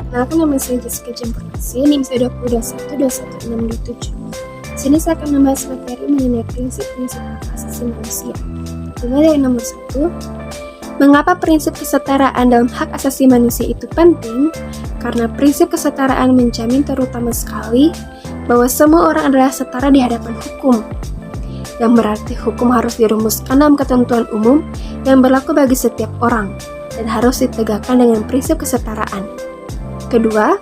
Perkenalkan, nama saya Jessica Jempolasi, NIM 2021212627. Sini saya akan membahas materi mengenai prinsip-prinsip hak asasi manusia. Mulai dari nomor 1, mengapa prinsip kesetaraan dalam hak asasi manusia itu penting? Karena prinsip kesetaraan menjamin terutama sekali bahwa semua orang adalah setara di hadapan hukum, yang berarti hukum harus dirumuskan dalam ketentuan umum yang berlaku bagi setiap orang dan harus ditegakkan dengan prinsip kesetaraan. Kedua,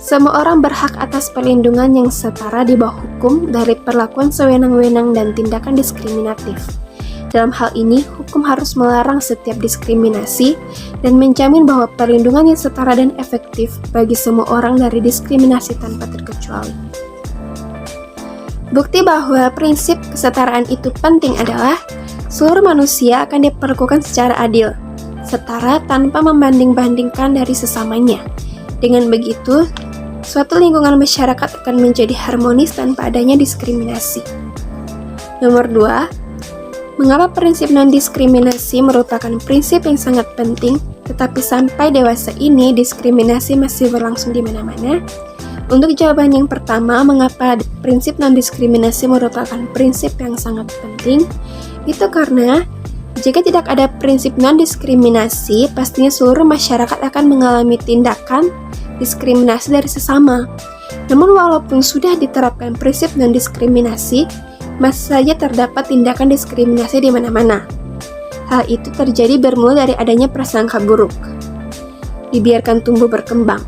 semua orang berhak atas perlindungan yang setara di bawah hukum dari perlakuan sewenang-wenang dan tindakan diskriminatif. Dalam hal ini, hukum harus melarang setiap diskriminasi dan menjamin bahwa perlindungan yang setara dan efektif bagi semua orang dari diskriminasi tanpa terkecuali. Bukti bahwa prinsip kesetaraan itu penting adalah seluruh manusia akan diperlakukan secara adil, setara tanpa membanding-bandingkan dari sesamanya. Dengan begitu, suatu lingkungan masyarakat akan menjadi harmonis tanpa adanya diskriminasi. Nomor 2, mengapa prinsip non-diskriminasi merupakan prinsip yang sangat penting, tetapi sampai dewasa ini diskriminasi masih berlangsung di mana-mana? Untuk jawaban yang pertama, mengapa prinsip non-diskriminasi merupakan prinsip yang sangat penting, itu karena jika tidak ada prinsip non-diskriminasi, pastinya seluruh masyarakat akan mengalami tindakan diskriminasi dari sesama. Namun walaupun sudah diterapkan prinsip non-diskriminasi, masih saja terdapat tindakan diskriminasi di mana-mana. Hal itu terjadi bermula dari adanya prasangka buruk. Dibiarkan tumbuh berkembang.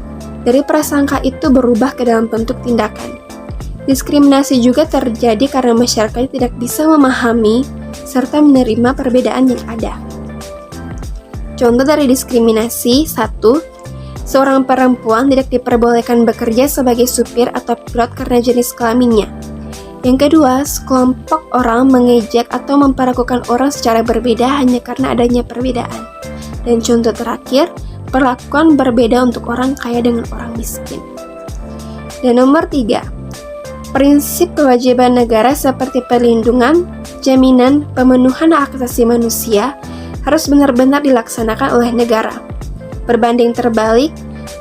Dari prasangka itu berubah ke dalam bentuk tindakan. Diskriminasi juga terjadi karena masyarakat tidak bisa memahami serta menerima perbedaan yang ada. Contoh dari diskriminasi: 1. Seorang perempuan tidak diperbolehkan bekerja sebagai supir atau pilot karena jenis kelaminnya. Yang kedua, sekelompok orang mengejek atau memperlakukan orang secara berbeda hanya karena adanya perbedaan. Dan contoh terakhir, perlakuan berbeda untuk orang kaya dengan orang miskin. Dan nomor 3, prinsip kewajiban negara seperti perlindungan, jaminan, pemenuhan hak asasi manusia harus benar-benar dilaksanakan oleh negara. Berbanding terbalik,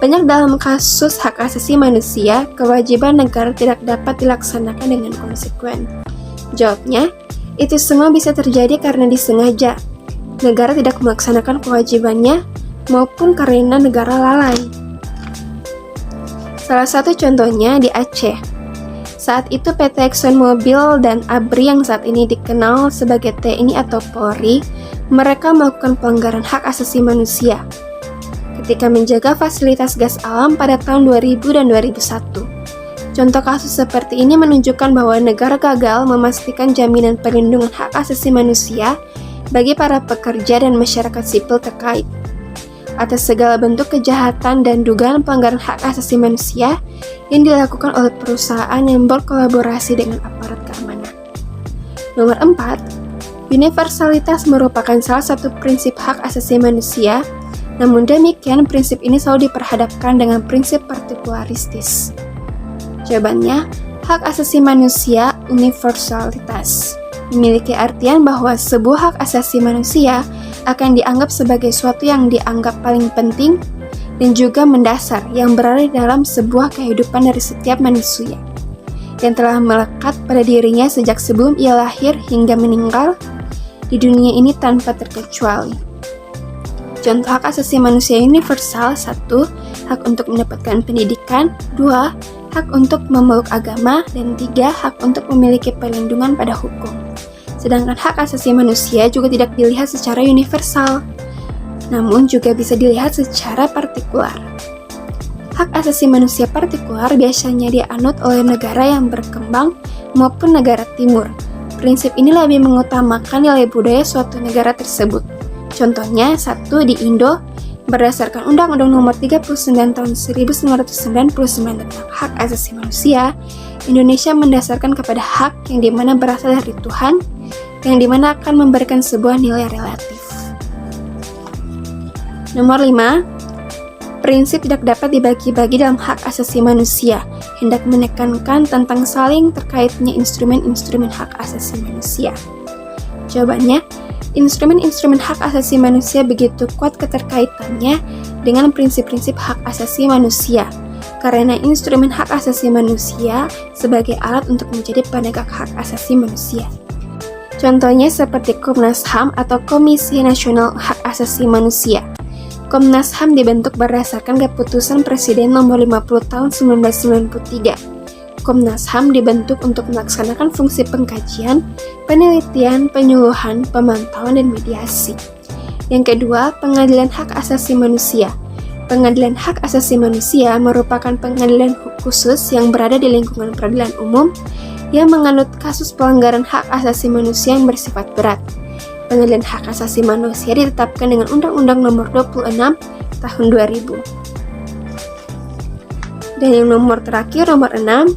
banyak dalam kasus hak asasi manusia, kewajiban negara tidak dapat dilaksanakan dengan konsekuen. Jawabnya, itu semua bisa terjadi karena disengaja. Negara tidak melaksanakan kewajibannya, maupun karena negara lalai. Salah satu contohnya di Aceh. Saat itu PT ExxonMobil dan ABRI yang saat ini dikenal sebagai TNI atau Polri, mereka melakukan pelanggaran hak asasi manusia ketika menjaga fasilitas gas alam pada tahun 2000 dan 2001. Contoh kasus seperti ini menunjukkan bahwa negara gagal memastikan jaminan perlindungan hak asasi manusia bagi para pekerja dan masyarakat sipil terkait atas segala bentuk kejahatan dan dugaan pelanggaran hak asasi manusia yang dilakukan oleh perusahaan yang berkolaborasi dengan aparat keamanan. Nomor 4, universalitas merupakan salah satu prinsip hak asasi manusia. Namun demikian, prinsip ini selalu diperhadapkan dengan prinsip partikularistis. Jawabannya, hak asasi manusia universalitas memiliki artian bahwa sebuah hak asasi manusia akan dianggap sebagai suatu yang dianggap paling penting dan juga mendasar yang berada dalam sebuah kehidupan dari setiap manusia, yang telah melekat pada dirinya sejak sebelum ia lahir hingga meninggal di dunia ini tanpa terkecuali. Contoh hak asasi manusia universal: 1. Hak untuk mendapatkan pendidikan, 2. Hak untuk memeluk agama, dan 3. Hak untuk memiliki perlindungan pada hukum. Sedangkan hak asasi manusia juga tidak dilihat secara universal, namun juga bisa dilihat secara partikular. Hak asasi manusia partikular biasanya dianut oleh negara yang berkembang maupun negara timur. Prinsip ini lebih mengutamakan nilai budaya suatu negara tersebut. Contohnya, 1. Di Indo, berdasarkan Undang-Undang Nomor 39 Tahun 1999 tentang Hak Asasi Manusia, Indonesia mendasarkan kepada hak yang dimana berasal dari Tuhan, yang dimana akan memberikan sebuah nilai relatif. Nomor 5, prinsip tidak dapat dibagi-bagi dalam hak asasi manusia, hendak menekankan tentang saling terkaitnya instrumen-instrumen hak asasi manusia. Jawabannya, instrumen-instrumen hak asasi manusia begitu kuat keterkaitannya dengan prinsip-prinsip hak asasi manusia, karena instrumen hak asasi manusia sebagai alat untuk menjadi penegak hak asasi manusia. Contohnya seperti Komnas HAM atau Komisi Nasional Hak Asasi Manusia. Komnas HAM dibentuk berdasarkan keputusan Presiden nomor 50 tahun 1993. Komnas HAM dibentuk untuk melaksanakan fungsi pengkajian, penelitian, penyuluhan, pemantauan, dan mediasi. Yang kedua, Pengadilan Hak Asasi Manusia. Pengadilan Hak Asasi Manusia merupakan pengadilan khusus yang berada di lingkungan peradilan umum yang menganut kasus pelanggaran hak asasi manusia yang bersifat berat. Pengadilan Hak Asasi Manusia ditetapkan dengan Undang-Undang Nomor 26 Tahun 2000. Dan yang nomor terakhir, nomor 6,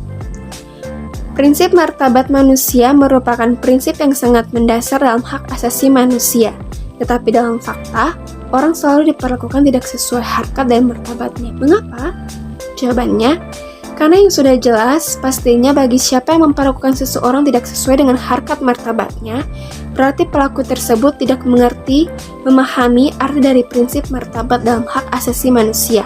prinsip martabat manusia merupakan prinsip yang sangat mendasar dalam hak asasi manusia. Tetapi dalam fakta, orang selalu diperlakukan tidak sesuai harkat dan martabatnya. Mengapa? Jawabannya, karena yang sudah jelas, pastinya bagi siapa yang memperlakukan seseorang tidak sesuai dengan harkat martabatnya, berarti pelaku tersebut tidak mengerti, memahami arti dari prinsip martabat dalam hak asasi manusia.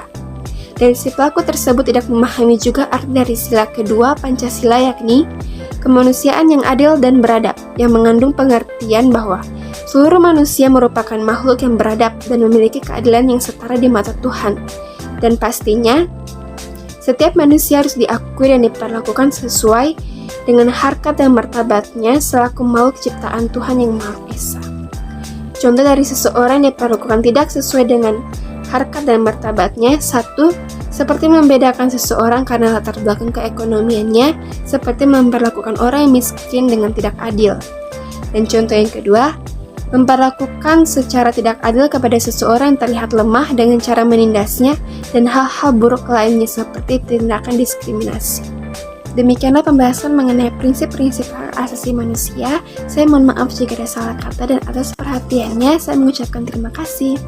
Dan si pelaku tersebut tidak memahami juga arti dari sila kedua Pancasila, yakni kemanusiaan yang adil dan beradab, yang mengandung pengertian bahwa seluruh manusia merupakan makhluk yang beradab dan memiliki keadilan yang setara di mata Tuhan. Dan pastinya, setiap manusia harus diakui dan diperlakukan sesuai dengan harkat dan martabatnya selaku makhluk ciptaan Tuhan yang Maha Esa. Contoh dari seseorang yang diperlakukan tidak sesuai dengan harkat dan martabatnya: 1. Seperti membedakan seseorang karena latar belakang keekonomiannya, seperti memperlakukan orang yang miskin dengan tidak adil. Dan contoh yang kedua, memperlakukan secara tidak adil kepada seseorang yang terlihat lemah dengan cara menindasnya dan hal-hal buruk lainnya seperti tindakan diskriminasi. Demikianlah pembahasan mengenai prinsip-prinsip hak asasi manusia. Saya mohon maaf jika ada salah kata, dan atas perhatiannya saya mengucapkan terima kasih.